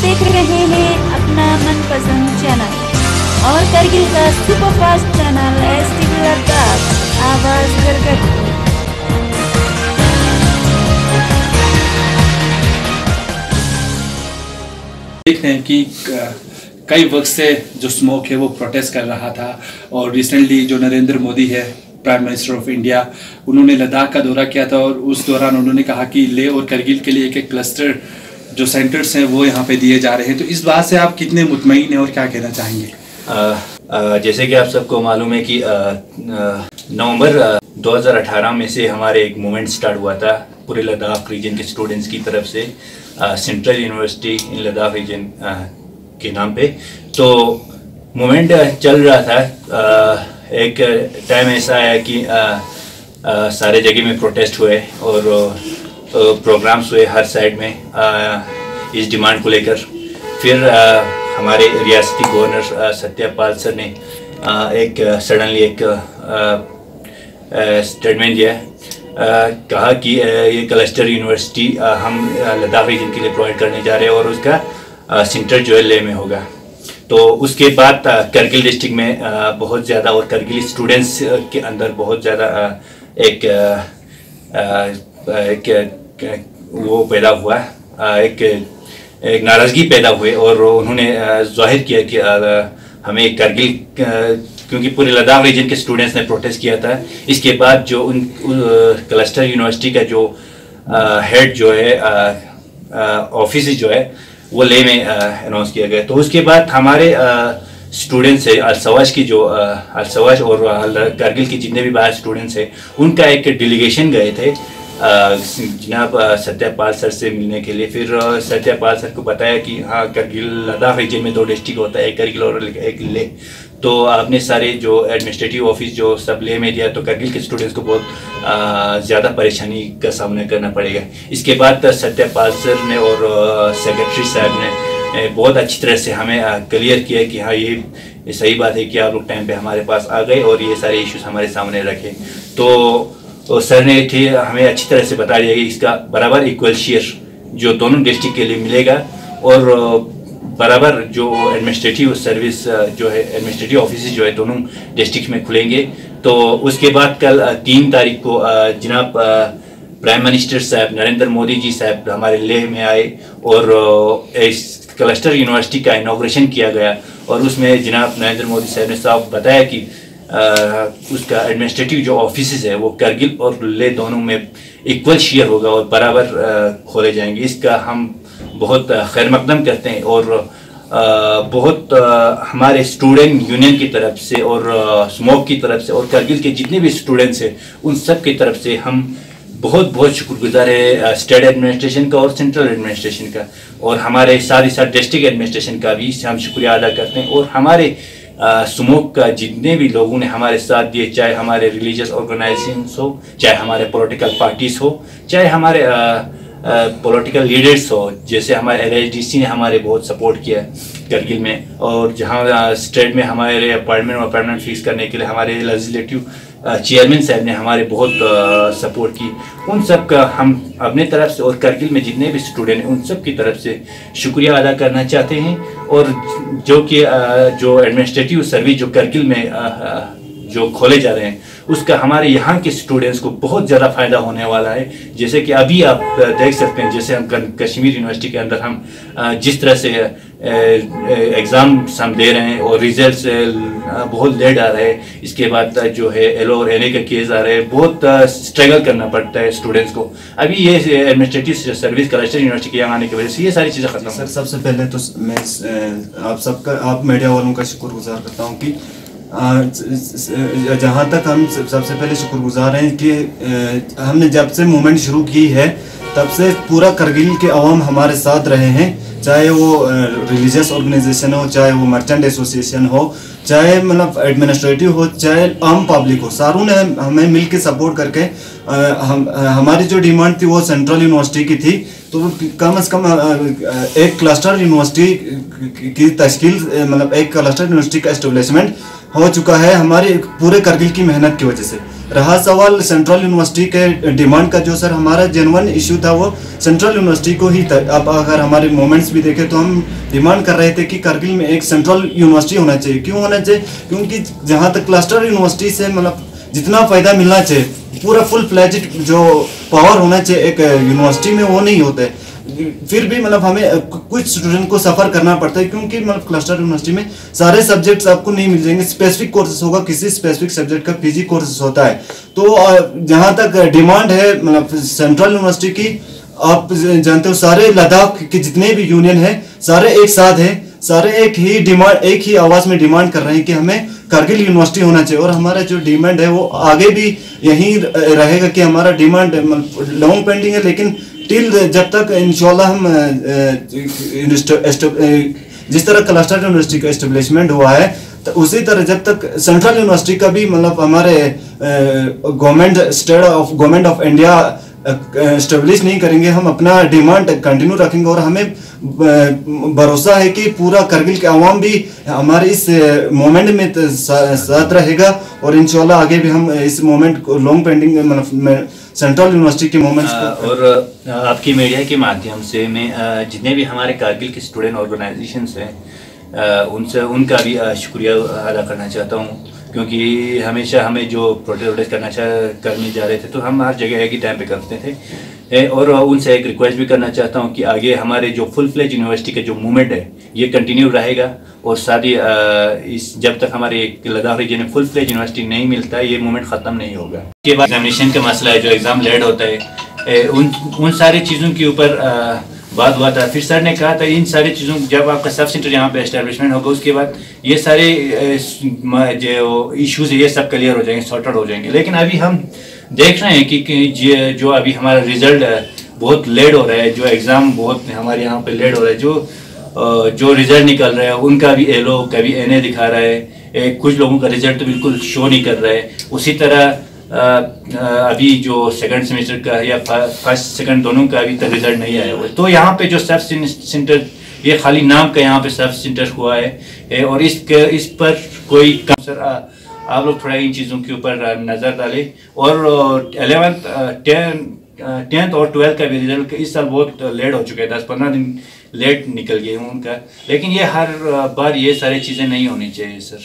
देख रहे हैं अपना मनपसंद चैनल और करगिल का सुपरफास्ट चैनल STV लद्दाख, आवाज करगल। देख रहे हैं कि कई वक्त से जो स्मोक है वो प्रोटेस्ट कर रहा था और रिसेंटली जो नरेंद्र मोदी है प्राइम मिनिस्टर ऑफ इंडिया, उन्होंने लद्दाख का दौरा किया था और उस दौरान उन्होंने कहा कि लेह और करगिल के लिए एक एक क्लस्टर जो सेंटर्स हैं वो यहाँ पे दिए जा रहे हैं। तो इस बात से आप कितने मुतमईन हैं और क्या कहना चाहेंगे? जैसे कि आप सबको मालूम है कि नवंबर 2018 में से हमारे एक मूवमेंट स्टार्ट हुआ था पूरे लद्दाख रीजन के स्टूडेंट्स की तरफ से, सेंट्रल यूनिवर्सिटी इन लद्दाख रीजन के नाम पे। तो मूवमेंट चल रहा था। एक टाइम ऐसा आया कि सारे जगह में प्रोटेस्ट हुए और प्रोग्राम्स हुए हर साइड में इस डिमांड को लेकर। फिर हमारे रियासती गवर्नर सत्यपाल सर ने एक सडनली एक स्टेटमेंट दिया, कहा कि ये क्लस्टर यूनिवर्सिटी हम लद्दाख रीजन के लिए प्रोवाइड करने जा रहे हैं और उसका सेंटर जो है लेह में होगा। तो उसके बाद करगिल डिस्ट्रिक्ट में बहुत ज़्यादा और करगिल स्टूडेंट्स के अंदर बहुत ज़्यादा एक वो पैदा हुआ, एक नाराज़गी पैदा हुई और उन्होंने जाहिर किया कि हमें करगिल, क्योंकि पूरे लद्दाख रीजन के स्टूडेंट्स ने प्रोटेस्ट किया था। इसके बाद जो उन क्लस्टर यूनिवर्सिटी का जो हेड जो है ऑफिस जो है वो लेह में अनाउंस किया गया। तो उसके बाद हमारे स्टूडेंट्स है अलसवाज की जो अलसवाज और करगिल की जितने भी बाहर स्टूडेंट्स हैं उनका एक डेलीगेशन गए थे जनाब सत्यपाल सर से मिलने के लिए। फिर सत्यपाल सर को बताया कि हाँ, करगिल लद्दाख रीजन में 2 डिस्ट्रिक्ट होता है, एक करगिल और एक लेह। तो आपने सारे जो एडमिनिस्ट्रेटिव ऑफिस जो सब लेह में दिया, तो करगिल के स्टूडेंट्स को बहुत ज़्यादा परेशानी का सामना करना पड़ेगा। इसके बाद सत्यपाल सर ने और सेक्रेटरी साहब ने बहुत अच्छी तरह से हमें क्लियर किया कि हाँ, ये सही बात है कि आप लोग टाइम पे हमारे पास आ गए और ये सारे इश्यूज हमारे सामने रखे। तो सर ने हमें अच्छी तरह से बता दिया कि इसका बराबर इक्वल शेयर जो दोनों डिस्ट्रिक्ट के लिए मिलेगा और बराबर जो एडमिनिस्ट्रेटिव सर्विस जो है, एडमिनिस्ट्रेटिव ऑफिस जो है दोनों डिस्ट्रिक्ट में खुलेंगे। तो उसके बाद कल 3 तारीख को जनाब प्राइम मिनिस्टर साहब नरेंद्र मोदी जी साहब हमारे लेह में आए और इस क्लस्टर यूनिवर्सिटी का इनॉग्रेशन किया गया और उसमें जनाब नरेंद्र मोदी साहब ने साफ बताया कि उसका एडमिनिस्ट्रेटिव जो ऑफिस है वो करगिल और लेह दोनों में इक्वल शेयर होगा और बराबर खोले जाएंगे। इसका हम बहुत खैर मकदम करते हैं और बहुत हमारे स्टूडेंट यूनियन की तरफ से और स्मोक की तरफ से और करगिल के जितने भी स्टूडेंट्स हैं उन सब की तरफ से हम बहुत बहुत शुक्रगुजार है स्टेट एडमिनिस्ट्रेशन का और सेंट्रल एडमिनिस्ट्रेशन का, और हमारे साथ ही साथ डिस्ट्रिक्ट एडमिनिस्ट्रेशन का भी हम शुक्रिया अदा करते हैं। और हमारे स्मोक का जितने भी लोगों ने हमारे साथ दिए, चाहे हमारे रिलीजियस ऑर्गेनाइजेशंस हो, चाहे हमारे पॉलिटिकल पार्टीज हो, चाहे हमारे पॉलिटिकल लीडर्स हो, जैसे हमारे LHDC ने हमारे बहुत सपोर्ट किया करगिल में, और जहाँ स्टेट में हमारे अपॉइंटमेंट फिक्स करने के लिए हमारे लेजिस्लेटिव चेयरमैन साहब ने हमारे बहुत सपोर्ट की। उन सब का हम अपने तरफ से और करगिल में जितने भी स्टूडेंट हैं उन सब की तरफ से शुक्रिया अदा करना चाहते हैं। और जो कि जो एडमिनिस्ट्रेटिव सर्विस जो करगिल में जो खोले जा रहे हैं उसका हमारे यहाँ के स्टूडेंट्स को बहुत ज़्यादा फ़ायदा होने वाला है। जैसे कि अभी आप देख सकते हैं, जैसे हम कश्मीर यूनिवर्सिटी के अंदर हम जिस तरह से एग्ज़ाम्स हम दे रहे हैं और रिजल्ट्स बहुत लेट आ रहे हैं, इसके बाद जो है LO और NA का केस आ रहे हैं, बहुत स्ट्रगल करना पड़ता है स्टूडेंट्स को। अभी ये एडमिनिस्ट्रेटिव सर्विस क्लस्टर यूनिवर्सिटी के यहाँ आने की वजह से ये सारी चीज़ें खत्म। सर, सबसे पहले तो मैं आप मीडिया वालों का शुक्रगुजार करता हूँ कि जहाँ तक हम सबसे पहले शुक्रगुजार हैं कि हमने जब से मूवमेंट शुरू की है तब से पूरा करगिल के अवाम हमारे साथ रहे हैं, चाहे वो रिलीजियस ऑर्गेनाइजेशन हो, चाहे वो मर्चेंट एसोसिएशन हो, चाहे मतलब एडमिनिस्ट्रेटिव हो, चाहे आम पब्लिक हो, सारों ने हमें मिल के सपोर्ट करके हमारी जो डिमांड थी वो सेंट्रल यूनिवर्सिटी की थी, तो कम से कम एक क्लस्टर यूनिवर्सिटी की तश्कील, मतलब एक क्लस्टर यूनिवर्सिटी का एस्टेब्लिशमेंट हो चुका है हमारे पूरे करगिल की मेहनत की वजह से। रहा सवाल सेंट्रल यूनिवर्सिटी के डिमांड का, जो सर हमारा जेन्युइन इशू था वो सेंट्रल यूनिवर्सिटी को ही था। अब अगर हमारे मोमेंट्स भी देखें तो हम डिमांड कर रहे थे कि कारगिल में एक सेंट्रल यूनिवर्सिटी होना चाहिए। क्यों होना चाहिए? क्योंकि जहाँ तक क्लस्टर यूनिवर्सिटी से मतलब जितना फ़ायदा मिलना चाहिए, पूरा फुल फ्लैजेड जो पावर होना चाहिए एक यूनिवर्सिटी में, वो नहीं होता है। फिर भी मतलब हमें कुछ स्टूडेंट को सफ़र करना पड़ता है, क्योंकि मतलब क्लस्टर यूनिवर्सिटी में सारे सब्जेक्ट्स आपको नहीं मिल जाएंगे। स्पेसिफिक कोर्सेज होगा, किसी स्पेसिफिक सब्जेक्ट का पीजी कोर्सेज होता है। तो जहाँ तक डिमांड है मतलब सेंट्रल यूनिवर्सिटी की, आप जानते हो सारे लद्दाख के जितने भी यूनियन है सारे एक साथ हैं, सारे एक ही आवाज़ में डिमांड कर रहे हैं कि हमें कारगिल यूनिवर्सिटी होना चाहिए। और हमारा जो डिमांड है वो आगे भी यही रहेगा कि हमारा डिमांड लॉन्ग पेंडिंग है, लेकिन टिल जब तक इंशाल्लाह हम जिस तरह क्लस्टर यूनिवर्सिटी का एस्टेब्लिशमेंट हुआ है, तो उसी तरह जब तक सेंट्रल यूनिवर्सिटी का भी मतलब हमारे गवर्नमेंट ऑफ इंडिया एस्टेब्लिश नहीं करेंगे, हम अपना डिमांड कंटिन्यू रखेंगे। और हमें भरोसा है कि पूरा कारगिल के अवाम भी हमारे इस मोमेंट में साथ रहेगा, और इंशाल्लाह आगे भी हम इस मोमेंट को लॉन्ग पेंडिंग मतलब सेंट्रल यूनिवर्सिटी के मोमेंट्स और आपकी मीडिया के माध्यम से मैं जितने भी हमारे कारगिल के स्टूडेंट ऑर्गेनाइजेशंस हैं उनका भी शुक्रिया अदा करना चाहता हूँ, क्योंकि हमेशा हमें जो प्रोटेस्ट करने जा रहे थे तो हम हर जगह एक ही टाइम पे करते थे। और उनसे एक रिक्वेस्ट भी करना चाहता हूँ कि आगे हमारे जो फुल फ्लेज यूनिवर्सिटी का जो मूवमेंट है ये कंटिन्यू रहेगा, और साथ ही जब तक हमारे लद्दाख रीजन में फुल फ्लेज यूनिवर्सिटी नहीं मिलता है ये मूवमेंट ख़त्म नहीं होगा। उसके बाद एग्जामिनेशन का मसला है, जो एग्ज़ाम लेट होता है, उन सारी चीज़ों के ऊपर बात हुआ था। फिर सर ने कहा था इन सारी चीज़ों, जब आपका सब सेंटर यहाँ पे एस्टेब्लिशमेंट होगा उसके बाद ये सारे जो इश्यूज़ है ये सब क्लियर हो जाएंगे, सॉर्टेड हो जाएंगे। लेकिन अभी हम देख रहे हैं कि जो अभी हमारा रिजल्ट बहुत लेट हो रहा है, जो एग्ज़ाम बहुत हमारे यहाँ पे लेट हो रहा है, जो रिजल्ट निकल रहा है उनका भी एलो कभी एनए दिखा रहा है, कुछ लोगों का रिजल्ट तो बिल्कुल शो नहीं कर रहा है। उसी तरह अभी जो सेकंड सेमेस्टर का या फर्स्ट सेकंड दोनों का अभी तक रिजल्ट नहीं आया हुआ है। तो यहाँ पे जो सब सेंटर ये खाली नाम का यहाँ पे सब सेंटर हुआ है, और इस पर कोई सर आप लोग थोड़ा इन चीज़ों के ऊपर नज़र डालें। और 10th और 12th का भी रिजल्ट इस साल बहुत लेट हो चुका है, 10-15 दिन लेट निकल गए हैं उनका। लेकिन ये हर बार ये सारी चीज़ें नहीं होनी चाहिए सर।